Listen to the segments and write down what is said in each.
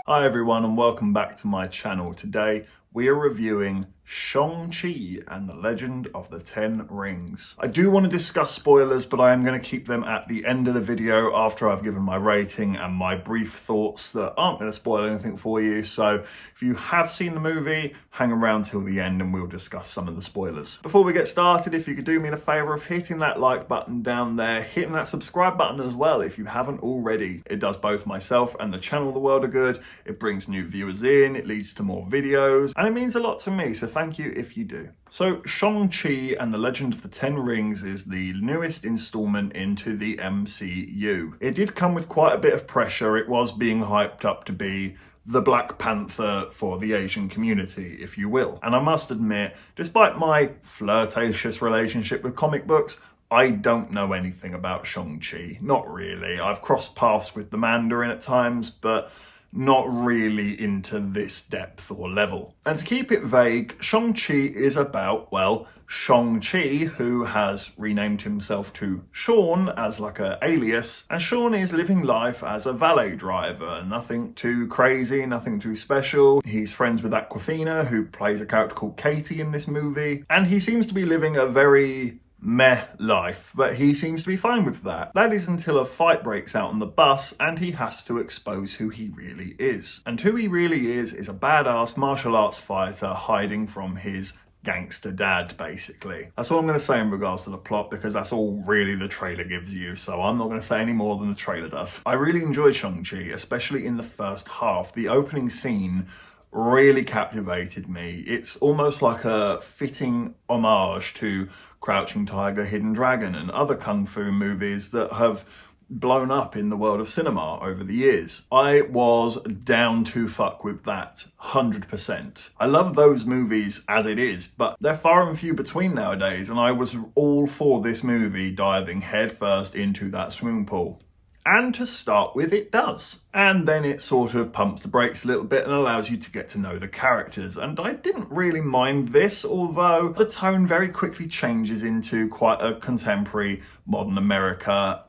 Hi everyone and welcome back to my channel. Today we are reviewing Shang Chi and the Legend of the Ten Rings. I do want to discuss spoilers, but I am going to keep them at the end of the video after I've given my rating and my brief thoughts that aren't going to spoil anything for you. So if you have seen the movie, hang around till the end and we'll discuss some of the spoilers. Before we get started, if you could do me the favour of hitting that like button down there, hitting that subscribe button as well if you haven't already. It does both myself and the channel the world of good. It brings new viewers in, it leads to more videos, and it means a lot to me, so thank you if you do. So Shang Chi and the Legend of the Ten Rings is the newest installment into the MCU. It did come with quite a bit of pressure. It was being hyped up to be the Black Panther for the Asian community, if you will. And I must admit, despite my flirtatious relationship with comic books, I don't know anything about Shang Chi. Not really. I've crossed paths with the Mandarin at times, but not really into this depth or level. And to keep it vague, Shang Chi is about, well, Shang Chi, who has renamed himself to Sean as like a alias, and Sean is living life as a valet driver. Nothing too crazy, nothing too special. He's friends with Awkwafina, who plays a character called Katie in this movie, and he seems to be living a very meh life, but he seems to be fine with that. That is until a fight breaks out on the bus and he has to expose who he really is. And who he really is a badass martial arts fighter hiding from his gangster dad, basically. That's all I'm going to say in regards to the plot, because that's all really the trailer gives you, so I'm not going to say any more than the trailer does. I really enjoyed Shang-Chi, especially in the first half. The opening scene really captivated me. It's almost like a fitting homage to Crouching Tiger, Hidden Dragon and other kung fu movies that have blown up in the world of cinema over the years. I was down to fuck with that 100%. I love those movies as it is, but they're far and few between nowadays, and I was all for this movie diving headfirst into that swimming pool. And to start with, it does. And then it sort of pumps the brakes a little bit and allows you to get to know the characters. And I didn't really mind this, although the tone very quickly changes into quite a contemporary modern America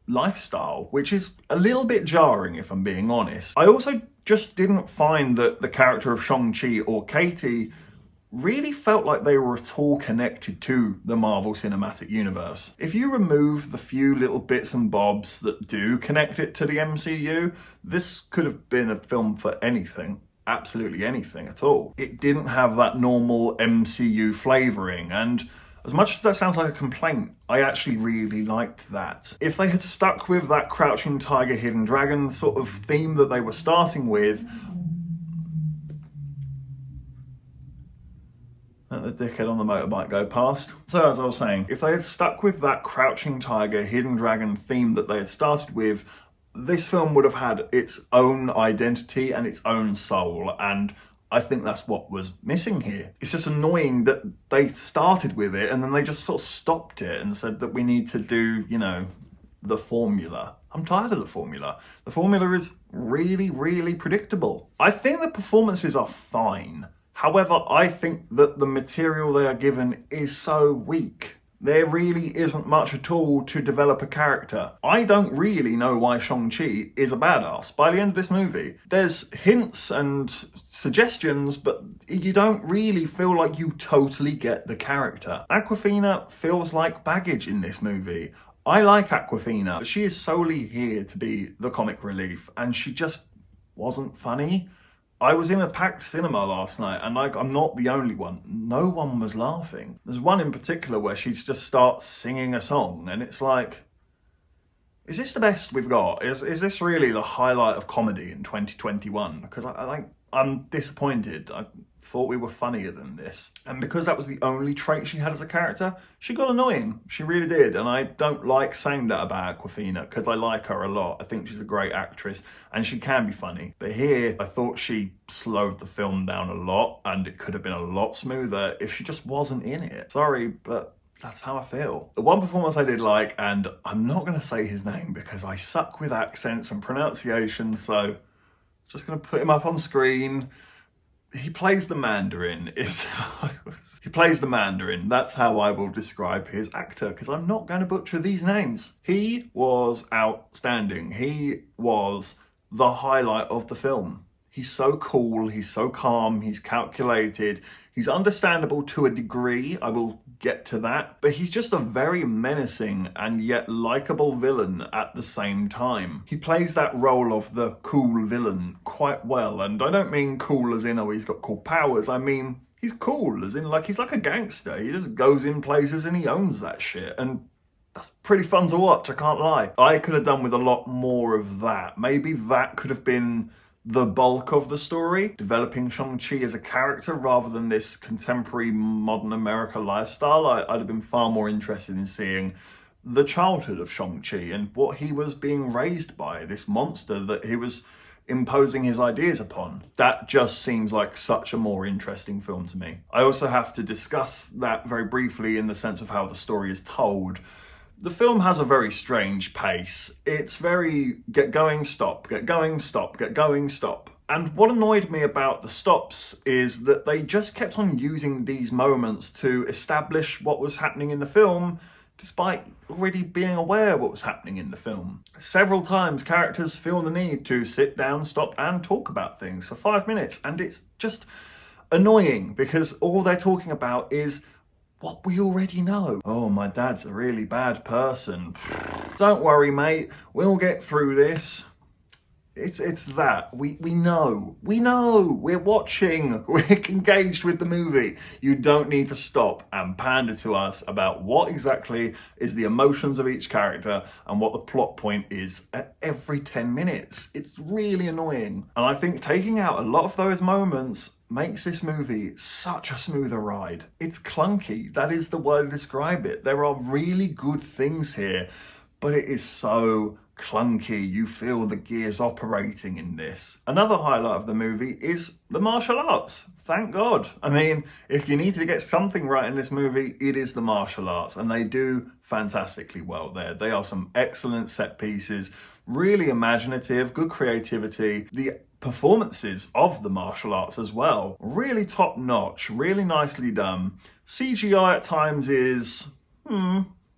lifestyle, which is a little bit jarring if I'm being honest. I also just didn't find that the character of Shang-Chi or Katie really felt like they were at all connected to the Marvel Cinematic Universe. If you remove the few little bits and bobs that do connect it to the MCU, this could have been a film for anything. Absolutely anything at all. It didn't have that normal MCU flavouring, and as much as that sounds like a complaint, I actually really liked that. If they had stuck with that Crouching Tiger, Hidden Dragon sort of theme that they were starting with, let the dickhead on the motorbike go past. So as I was saying, if they had stuck with that Crouching Tiger, Hidden Dragon theme that they had started with, this film would have had its own identity and its own soul, and I think that's what was missing here. It's just annoying that they started with it and then they just sort of stopped it and said that we need to do, you know, the formula. I'm tired of the formula. The formula is really, really predictable. I think the performances are fine. However, I think that the material they are given is so weak. There really isn't much at all to develop a character. I don't really know why Shang-Chi is a badass by the end of this movie. There's hints and suggestions, but you don't really feel like you totally get the character. Awkwafina feels like baggage in this movie. I like Awkwafina, but she is solely here to be the comic relief, and she just wasn't funny. I was in a packed cinema last night, and I'm not the only one. No one was laughing. There's one in particular where she just starts singing a song, and it's like, is this the best we've got? Is this really the highlight of comedy in 2021? Because I'm disappointed. I thought we were funnier than this. And because that was the only trait she had as a character, she got annoying. She really did. And I don't like saying that about Awkwafina, because I like her a lot. I think she's a great actress and she can be funny. But here, I thought she slowed the film down a lot, and it could have been a lot smoother if she just wasn't in it. Sorry, but that's how I feel. The one performance I did like, and I'm not going to say his name because I suck with accents and pronunciation, so just going to put him up on screen. He plays the Mandarin. He plays the Mandarin. That's how I will describe his actor, because I'm not going to butcher these names. He was outstanding. He was the highlight of the film. He's so cool, he's so calm, he's calculated, he's understandable to a degree, I will get to that, but he's just a very menacing and yet likable villain at the same time. He plays that role of the cool villain quite well, and I don't mean cool as in, oh, he's got cool powers, I mean, he's cool as in, like, he's like a gangster. He just goes in places and he owns that shit, and that's pretty fun to watch, I can't lie. I could have done with a lot more of that. Maybe that could have been the bulk of the story, developing Shang-Chi as a character rather than this contemporary modern America lifestyle. I'd have been far more interested in seeing the childhood of Shang-Chi and what he was being raised by, this monster that he was imposing his ideas upon. That just seems like such a more interesting film to me. I also have to discuss that very briefly in the sense of how the story is told. The film has a very strange pace. It's very get going, stop, get going, stop, get going, stop. And what annoyed me about the stops is that they just kept on using these moments to establish what was happening in the film, despite already being aware of what was happening in the film. Several times characters feel the need to sit down, stop, and talk about things for 5 minutes, and it's just annoying because all they're talking about is what we already know. Oh, my dad's a really bad person. Don't worry, mate. We'll get through this. It's that. We know. We know. We're watching. We're engaged with the movie. You don't need to stop and pander to us about what exactly is the emotions of each character and what the plot point is at every 10 minutes. It's really annoying. And I think taking out a lot of those moments makes this movie such a smoother ride. It's clunky. That is the word to describe it. There are really good things here, but it is so clunky. You feel the gears operating in this. Another highlight of the movie is the martial arts. Thank God. I mean, if you need to get something right in this movie, it is the martial arts, and they do fantastically well there. They are some excellent set pieces, really imaginative, good creativity. The performances of the martial arts as well, really top notch, really nicely done. CGI at times is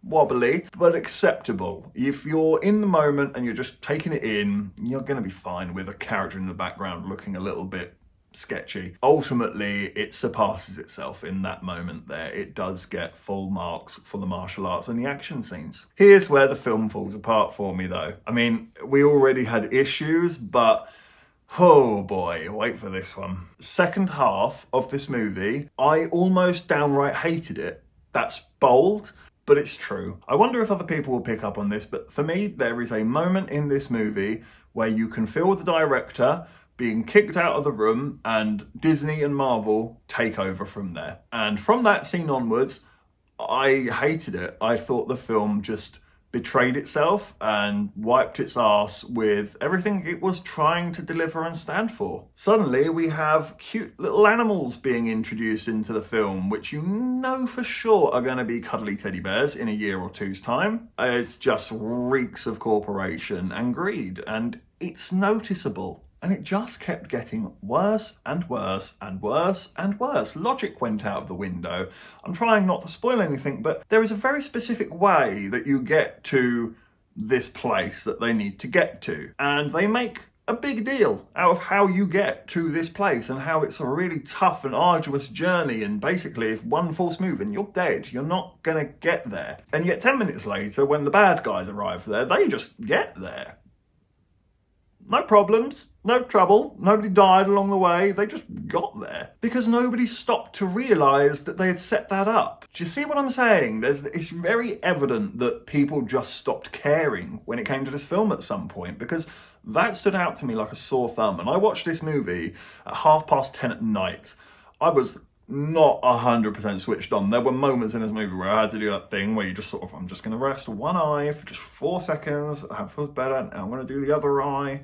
wobbly, but acceptable. If you're in the moment and you're just taking it in, you're going to be fine with a character in the background looking a little bit sketchy. Ultimately, it surpasses itself in that moment there. It does get full marks for the martial arts and the action scenes. Here's where the film falls apart for me though. I mean, we already had issues, but oh boy, wait for this one. Second half of this movie, I almost downright hated it. That's bold, but it's true. I wonder if other people will pick up on this, but for me, there is a moment in this movie where you can feel the director being kicked out of the room and Disney and Marvel take over from there. And from that scene onwards, I hated it. I thought the film just betrayed itself and wiped its ass with everything it was trying to deliver and stand for. Suddenly we have cute little animals being introduced into the film, which you know for sure are going to be cuddly teddy bears in a year or two's time. It just reeks of corporation and greed, and it's noticeable. And it just kept getting worse and worse and worse and worse. Logic went out of the window. I'm trying not to spoil anything, but there is a very specific way that you get to this place that they need to get to. And they make a big deal out of how you get to this place and how it's a really tough and arduous journey. And basically, if one false move and you're dead, you're not gonna get there. And yet 10 minutes later, when the bad guys arrive there, they just get there. No problems, no trouble, nobody died along the way, they just got there. Because nobody stopped to realise that they had set that up. Do you see what I'm saying? It's very evident that people just stopped caring when it came to this film at some point, because that stood out to me like a sore thumb. And I watched this movie at 10:30 at night. I was not 100% switched on. There were moments in this movie where I had to do that thing where you just sort of, I'm just going to rest one eye for just 4 seconds. That feels better. Now I'm going to do the other eye.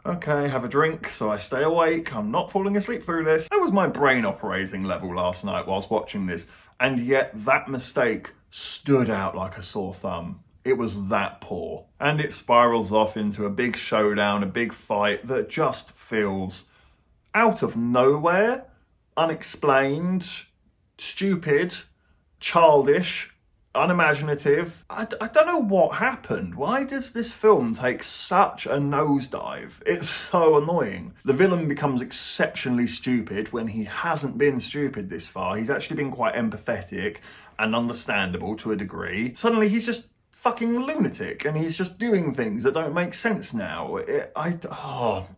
Okay, have a drink so I stay awake. I'm not falling asleep through this. That was my brain operating level last night whilst watching this. And yet that mistake stood out like a sore thumb. It was that poor. And it spirals off into a big showdown, a big fight that just feels out of nowhere, unexplained, stupid, childish, unimaginative. I don't know what happened. Why does this film take such a nosedive? It's so annoying. The villain becomes exceptionally stupid when he hasn't been stupid this far. He's actually been quite empathetic and understandable to a degree. Suddenly he's just fucking lunatic and he's just doing things that don't make sense now.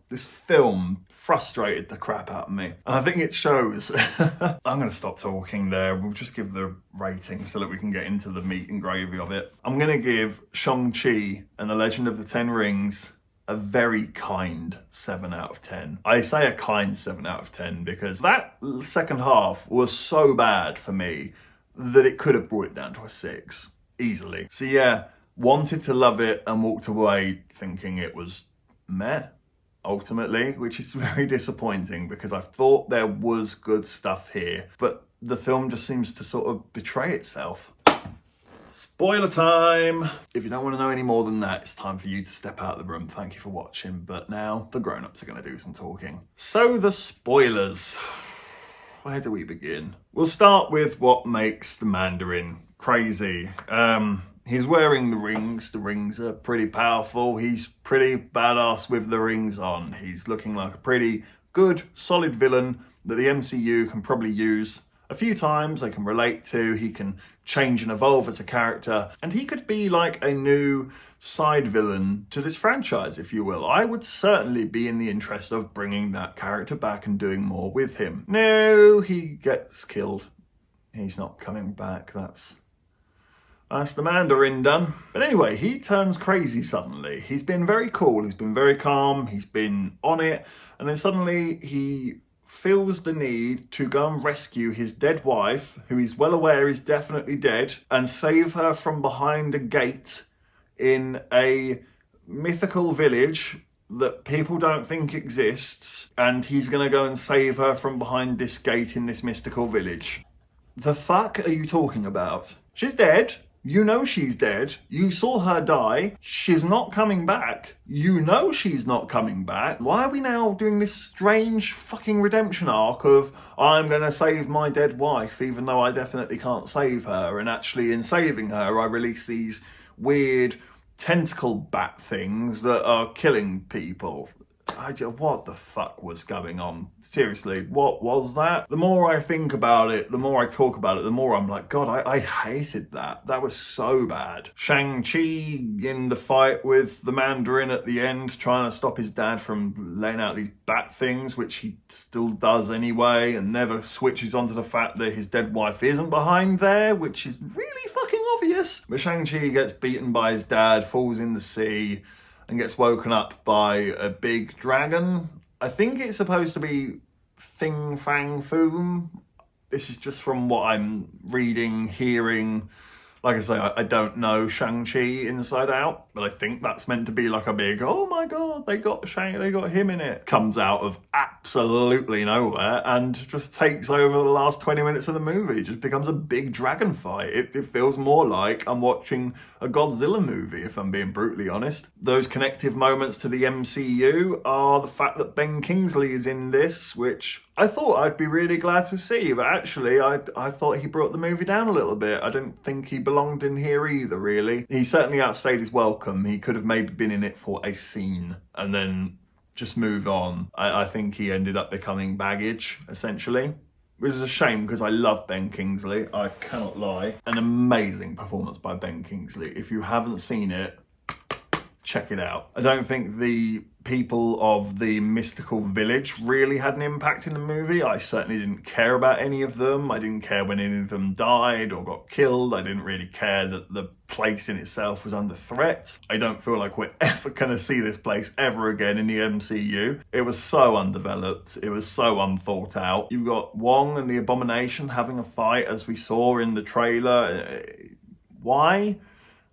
This film frustrated the crap out of me. And I think it shows. I'm going to stop talking there. We'll just give the rating so that we can get into the meat and gravy of it. I'm going to give Shang Chi and the Legend of the Ten Rings a very kind 7 out of 10. I say a kind 7 out of 10 because that second half was so bad for me that it could have brought it down to a 6. Easily. So yeah, wanted to love it and walked away thinking it was meh, ultimately, which is very disappointing because I thought there was good stuff here, but the film just seems to sort of betray itself. Spoiler time! If you don't want to know any more than that, it's time for you to step out of the room. Thank you for watching, but now the grown-ups are going to do some talking. So the spoilers. Where do we begin? We'll start with what makes the Mandarin crazy. He's wearing the rings. The rings are pretty powerful. He's pretty badass with the rings on. He's looking like a pretty good, solid villain that the MCU can probably use a few times. They can relate to. He can change and evolve as a character. And he could be like a new side villain to this franchise, if you will. I would certainly be in the interest of bringing that character back and doing more with him. No, he gets killed. He's not coming back. That's the Mandarin done. But anyway, he turns crazy suddenly. He's been very cool, he's been very calm, he's been on it, and then suddenly he feels the need to go and rescue his dead wife, who he's well aware is definitely dead, and save her from behind a gate in a mythical village that people don't think exists, and he's gonna go and save her from behind this gate in this mystical village. The fuck are you talking about? She's dead. You know she's dead. You saw her die. She's not coming back. You know she's not coming back. Why are we now doing this strange fucking redemption arc of I'm gonna save my dead wife even though I definitely can't save her, and actually in saving her I release these weird tentacle bat things that are killing people? What the fuck was going on? Seriously, what was that? The more I think about it, the more I talk about it, the more I'm like, God, I hated that. That was so bad. Shang Chi in the fight with the Mandarin at the end, trying to stop his dad from laying out these bat things, which he still does anyway, and never switches onto the fact that his dead wife isn't behind there, which is really fucking obvious. But Shang Chi gets beaten by his dad, falls in the sea, and gets woken up by a big dragon. I think it's supposed to be Fing Fang Foom. This is just from what I'm reading, hearing. Like I say, I don't know Shang-Chi inside out, but I think that's meant to be like a big, oh my God, they got him in it. Comes out of absolutely nowhere and just takes over the last 20 minutes of the movie. It just becomes a big dragon fight. It feels more like I'm watching a Godzilla movie, if I'm being brutally honest. Those connective moments to the MCU are the fact that Ben Kingsley is in this, which I thought I'd be really glad to see, but actually I thought he brought the movie down a little bit. I didn't think he belonged in here either, really. He certainly outstayed his welcome. He could have maybe been in it for a scene and then just moved on. I think he ended up becoming baggage, essentially. Which is a shame because I love Ben Kingsley, I cannot lie. An amazing performance by Ben Kingsley. If you haven't seen it, check it out. I don't think the people of the mystical village really had an impact in the movie. I certainly didn't care about any of them. I didn't care when any of them died or got killed. I didn't really care that the place in itself was under threat. I don't feel like we're ever gonna see this place ever again in the MCU. It was so undeveloped. It was so unthought out. You've got Wong and the Abomination having a fight as we saw in the trailer. Why?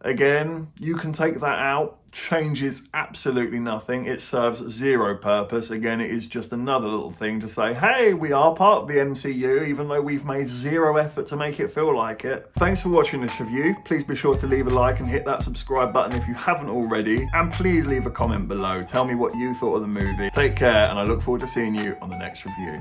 Again, you can take that out. Changes absolutely nothing. It serves zero purpose. Again, it is just another little thing to say, hey, we are part of the MCU, even though we've made zero effort to make it feel like it. Thanks for watching this review. Please be sure to leave a like and hit that subscribe button if you haven't already. And please leave a comment below. Tell me what you thought of the movie. Take care, and I look forward to seeing you on the next review.